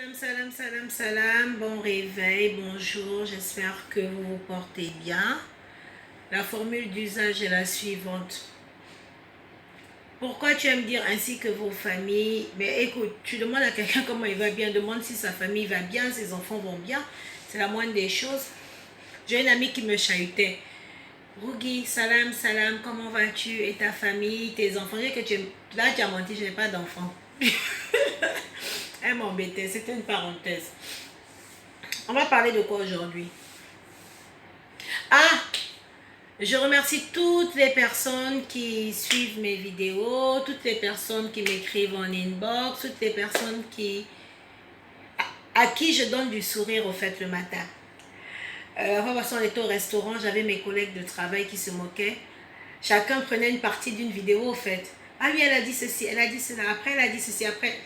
Salam, salam, salam, salam, bon réveil, bonjour, j'espère que vous vous portez bien. La formule d'usage est la suivante. Pourquoi tu aimes dire ainsi que vos familles? Mais écoute, tu demandes à quelqu'un comment il va bien, demande si sa famille va bien, ses enfants vont bien, c'est la moindre des choses. J'ai une amie qui me chahutait. Rugi, salam, salam, comment vas-tu? Et ta famille, tes enfants? Là, tu as menti, je n'ai pas d'enfants. Elle m'embêtait, c'était une parenthèse. On va parler de quoi aujourd'hui? Ah, je remercie toutes les personnes qui suivent mes vidéos, toutes les personnes qui m'écrivent en inbox, toutes les personnes à qui je donne du sourire au fait le matin. Quand on était au restaurant, j'avais mes collègues de travail qui se moquaient. Chacun prenait une partie d'une vidéo au fait. Ah oui, elle a dit ceci, elle a dit cela, après elle a dit ceci, après.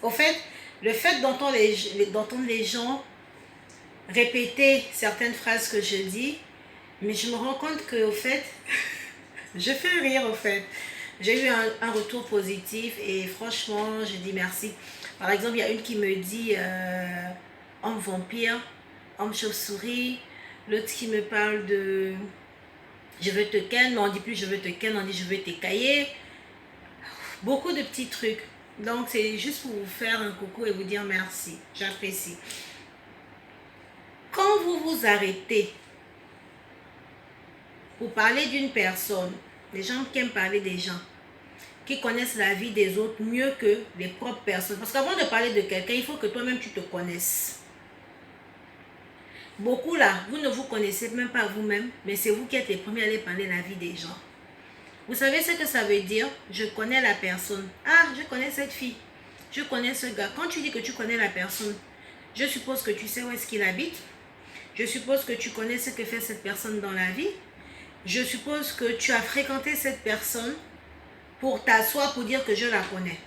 Au fait, le fait d'entendre les gens répéter certaines phrases que je dis, mais je me rends compte que au fait, je fais rire au fait. J'ai eu un retour positif et franchement, je dis merci. Par exemple, il y a une qui me dit homme vampire, homme chauve-souris. L'autre qui me parle de je veux te ken, mais on dit plus je veux te ken, on dit je veux t'écailler. Beaucoup de petits trucs. Donc c'est juste pour vous faire un coucou et vous dire merci. J'apprécie. Quand vous vous arrêtez pour parler d'une personne, les gens qui aiment parler des gens, qui connaissent la vie des autres mieux que les propres personnes. Parce qu'avant de parler de quelqu'un, il faut que toi-même tu te connaisses. Beaucoup là, vous ne vous connaissez même pas vous-même, mais c'est vous qui êtes les premiers à aller parler de la vie des gens. Vous savez ce que ça veut dire? Je connais la personne. Ah, je connais cette fille. Je connais ce gars. Quand tu dis que tu connais la personne, je suppose que tu sais où est-ce qu'il habite. Je suppose que tu connais ce que fait cette personne dans la vie. Je suppose que tu as fréquenté cette personne pour t'asseoir pour dire que je la connais.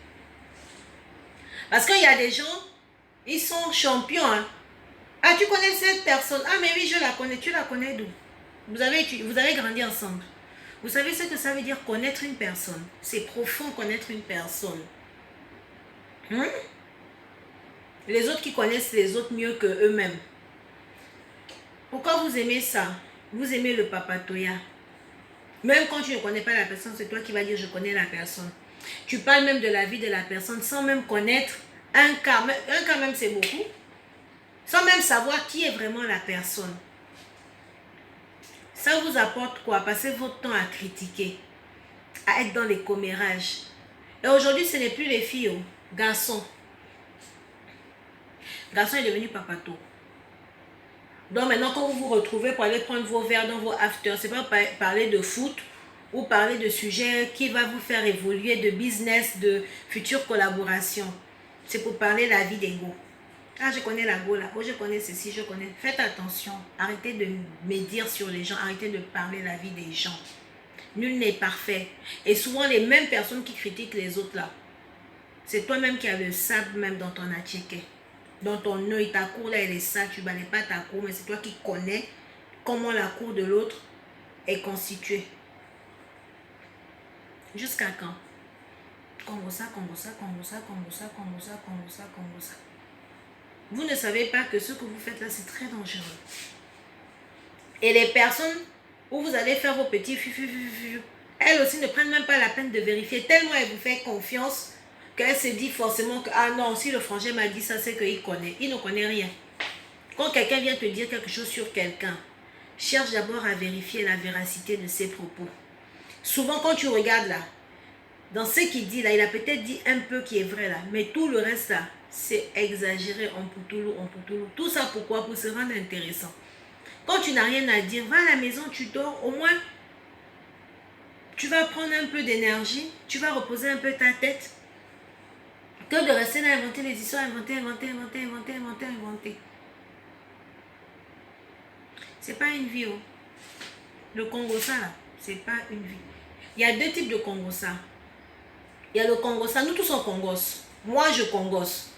Parce qu'il y a des gens, ils sont champions. Hein. Ah, tu connais cette personne? Ah, mais oui, je la connais. Tu la connais d'où? Vous avez grandi ensemble. Vous savez ce que ça veut dire connaître une personne? C'est profond connaître une personne. Les autres qui connaissent les autres mieux que eux-mêmes. Pourquoi vous aimez ça? Vous aimez le papatoya. Même quand tu ne connais pas la personne, c'est toi qui vas dire je connais la personne. Tu parles même de la vie de la personne sans même connaître un cas. Un cas même c'est beaucoup. Sans même savoir qui est vraiment la personne. Ça vous apporte quoi? Passez votre temps à critiquer, à être dans les commérages. Et aujourd'hui, ce n'est plus les filles, oh. Garçons. Garçon est devenu papato. Donc maintenant, quand vous vous retrouvez pour aller prendre vos verres dans vos afters, c'est pas parler de foot ou parler de sujets qui va vous faire évoluer, de business, de futures collaborations. C'est pour parler de la vie des go. Ah, je connais la go là. Oh, je connais ceci, je connais. Faites attention. Arrêtez de médire sur les gens. Arrêtez de parler de la vie des gens. Nul n'est parfait. Et souvent, les mêmes personnes qui critiquent les autres là, c'est toi-même qui as le sable même dans ton attiquet. Dans ton œil, ta cour là, elle est sale. Tu ne balais pas ta cour, mais c'est toi qui connais comment la cour de l'autre est constituée. Jusqu'à quand? Congo ça, Congo ça, Congo ça, Congo ça, Congo ça, Congo ça, Congo ça. Vous ne savez pas que ce que vous faites là, c'est très dangereux. Et les personnes où vous allez faire vos petits elles aussi ne prennent même pas la peine de vérifier. Tellement elles vous font confiance qu'elle se dit forcément que ah non, si le frangin m'a dit ça, c'est qu'il connaît. Il ne connaît rien. Quand quelqu'un vient te dire quelque chose sur quelqu'un, cherche d'abord à vérifier la véracité de ses propos. Souvent quand tu regardes là, dans ce qu'il dit là, il a peut-être dit un peu qui est vrai là, mais tout le reste là, c'est exagéré en poutoulou, en poutoulou. Tout ça pourquoi? Pour se rendre intéressant. Quand tu n'as rien à dire, va à la maison, tu dors, au moins, tu vas prendre un peu d'énergie, tu vas reposer un peu ta tête, que de rester là, inventer les histoires, inventer. C'est pas une vie, oh. Le Congo-ça là, c'est pas une vie. Il y a deux types de Congo-ça. Il y a le Congo-ça, nous tous sommes Congos. Moi, je Congos.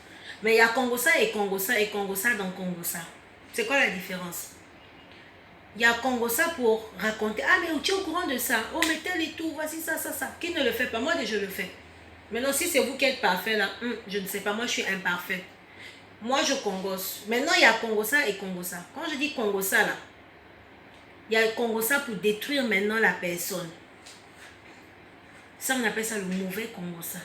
Mais il y a Congo-ça et Congo-ça et Congo-ça dans Congo-ça. C'est quoi la différence? Il y a Congo-ça pour raconter. Ah, mais tu es au courant de ça. Oh, mais tel et tout, voici ça. Qui ne le fait pas? Moi, je le fais. Maintenant, si c'est vous qui êtes parfait là, je ne sais pas. Moi, je suis imparfaite. moi je congosse. Maintenant, il y a Congossa et Congossa. Quand je dis Congossa, là, il y a Congossa pour détruire maintenant la personne. Ça, on appelle ça le mauvais Congossa.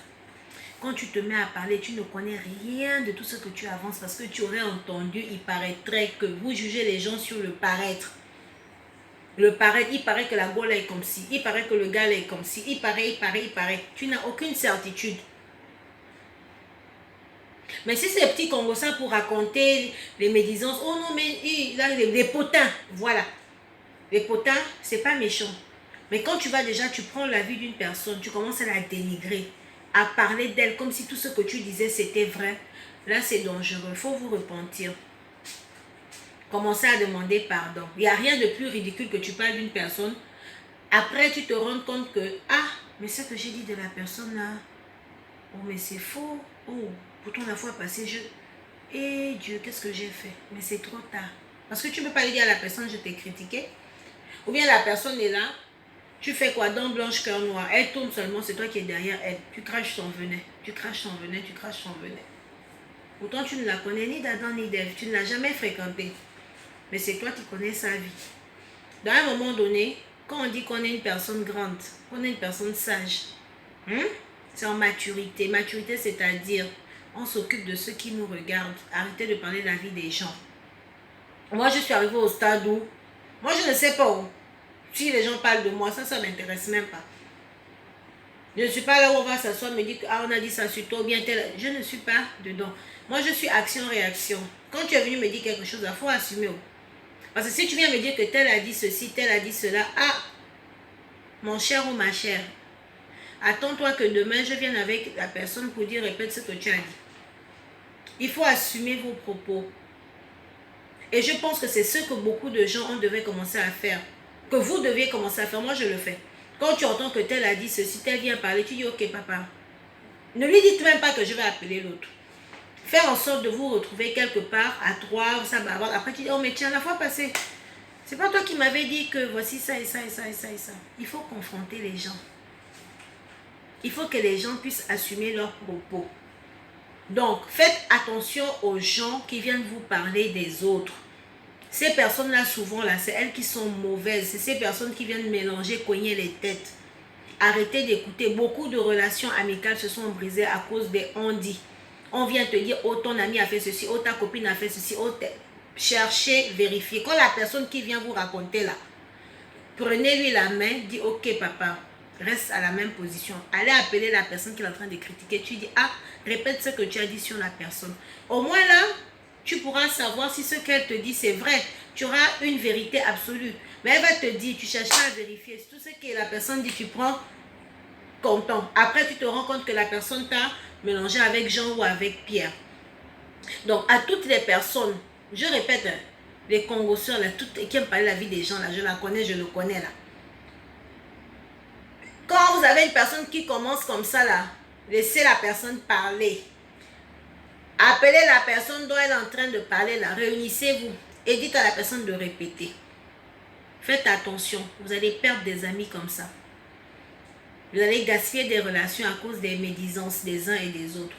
Quand tu te mets à parler, tu ne connais rien de tout ce que tu avances parce que tu aurais entendu, il paraîtrait que vous jugez les gens sur le paraître. Le paraître, il paraît que la Gaule est comme ci, il paraît que le gars est comme ci, il paraît. Tu n'as aucune certitude. Mais si c'est les petits Congossins pour raconter les médisances, oh non, mais là, les potins, voilà. Les potins, c'est pas méchant. Mais quand tu vas déjà, tu prends la vie d'une personne, tu commences à la dénigrer, à parler d'elle comme si tout ce que tu disais c'était vrai. Là, c'est dangereux. Il faut vous repentir. Commencez à demander pardon. Il n'y a rien de plus ridicule que tu parles d'une personne. Après, tu te rends compte que, ah, mais ce que j'ai dit de la personne là, oh, mais c'est faux. Oh, pourtant la fois passée, eh Dieu, qu'est-ce que j'ai fait? Mais c'est trop tard. Parce que tu ne peux pas lui dire à la personne, je t'ai critiqué. Ou bien la personne est là, tu fais quoi? Dents blanches, cœur noir. Elle tourne seulement, c'est toi qui es derrière elle. Tu craches son venin. Tu craches son venin, tu craches son venin. Pourtant, tu ne la connais ni d'Adam ni d'Ève. Tu ne l'as jamais fréquentée. Mais c'est toi qui connais sa vie. Dans un moment donné, quand on dit qu'on est une personne grande, qu'on est une personne sage, c'est en maturité. Maturité, c'est-à-dire, on s'occupe de ceux qui nous regardent. Arrêtez de parler de la vie des gens. Moi, je suis arrivée au stade où, moi, je ne sais pas où. Si les gens parlent de moi, ça ne m'intéresse même pas. Je ne suis pas là où on va s'asseoir, me dire que ah, on a dit ça sur toi, ou bien tel. Je ne suis pas dedans. Moi, je suis action-réaction. Quand tu es venu me dire quelque chose, il faut assumer. Parce que si tu viens me dire que tel a dit ceci, tel a dit cela, ah, mon cher ou ma chère, attends-toi que demain, je vienne avec la personne pour dire répète ce que tu as dit. Il faut assumer vos propos. Et je pense que c'est ce que beaucoup de gens devaient commencer à faire. Que vous deviez commencer à faire. Moi, je le fais. Quand tu entends que tel a dit ceci, tel vient parler, tu dis ok papa. Ne lui dites même pas que je vais appeler l'autre. Faire en sorte de vous retrouver quelque part à trois, ça va avoir. Après tu dis oh mais tiens la fois passée, c'est pas toi qui m'avais dit que voici ça et ça et ça et ça et ça. Il faut confronter les gens. Il faut que les gens puissent assumer leurs propos. Donc faites attention aux gens qui viennent vous parler des autres. Ces personnes-là, souvent, là, c'est elles qui sont mauvaises. C'est ces personnes qui viennent mélanger, cogner les têtes. Arrêtez d'écouter. Beaucoup de relations amicales se sont brisées à cause des on-dit. On vient te dire, oh, ton ami a fait ceci, oh, ta copine a fait ceci, oh, cherchez, vérifiez. Quand la personne qui vient vous raconter là, prenez-lui la main, dites, ok, papa, reste à la même position. Allez appeler la personne qui est en train de critiquer. Tu dis, ah, répète ce que tu as dit sur la personne. Au moins là, tu pourras savoir si ce qu'elle te dit c'est vrai. Tu auras une vérité absolue. Mais elle va te dire, tu chercheras à vérifier. Tout ce que la personne dit, tu prends content. Après, tu te rends compte que la personne t'a mélangé avec Jean ou avec Pierre. Donc, à toutes les personnes, je répète, les congosseurs, là, toutes, qui aiment parler de la vie des gens, là, je la connais, je le connais, là. Quand vous avez une personne qui commence comme ça, là, laissez la personne parler. Appelez la personne dont elle est en train de parler là, réunissez-vous et dites à la personne de répéter. Faites attention, vous allez perdre des amis comme ça. Vous allez gaspiller des relations à cause des médisances des uns et des autres.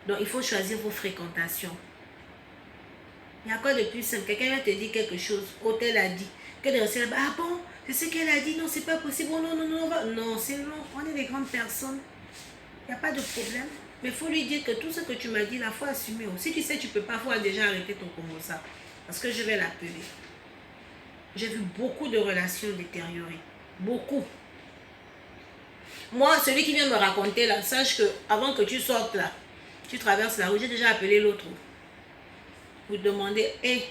Donc il faut choisir vos fréquentations. Il y a quoi de plus simple? Quelqu'un va te dire quelque chose, Hôtel a dit, que de rester là-bas, ah bon, c'est ce qu'elle a dit, non, c'est pas possible, oh, non, non, non, non, c'est non, on est des grandes personnes, il n'y a pas de problème. Mais il faut lui dire que tout ce que tu m'as dit, là, il faut assumer. Si tu sais, tu ne peux pas, il faut déjà arrêter ton Congossa. Parce que je vais l'appeler. J'ai vu beaucoup de relations détériorées. Beaucoup. Moi, celui qui vient me raconter, là, sache que avant que tu sortes, là, tu traverses la rue, j'ai déjà appelé l'autre. Vous demandez, hé,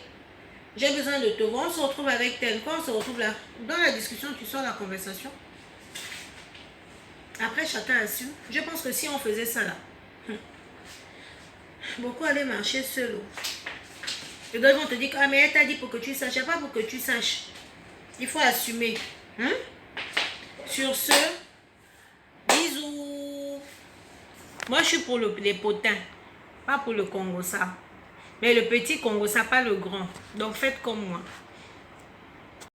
j'ai besoin de te voir, on se retrouve avec tel. Quand on se retrouve là, dans la discussion, tu sors la conversation. Après, chacun assume. Je pense que si on faisait ça, là, beaucoup allaient marcher seuls. Et d'autres vont te dire, ah mais elle t'a dit pour que tu saches, pas pour que tu saches. Il faut assumer. Sur ce, bisous. Moi, je suis pour les potins, pas pour le Congossa. Mais le petit Congossa, pas le grand. Donc, faites comme moi.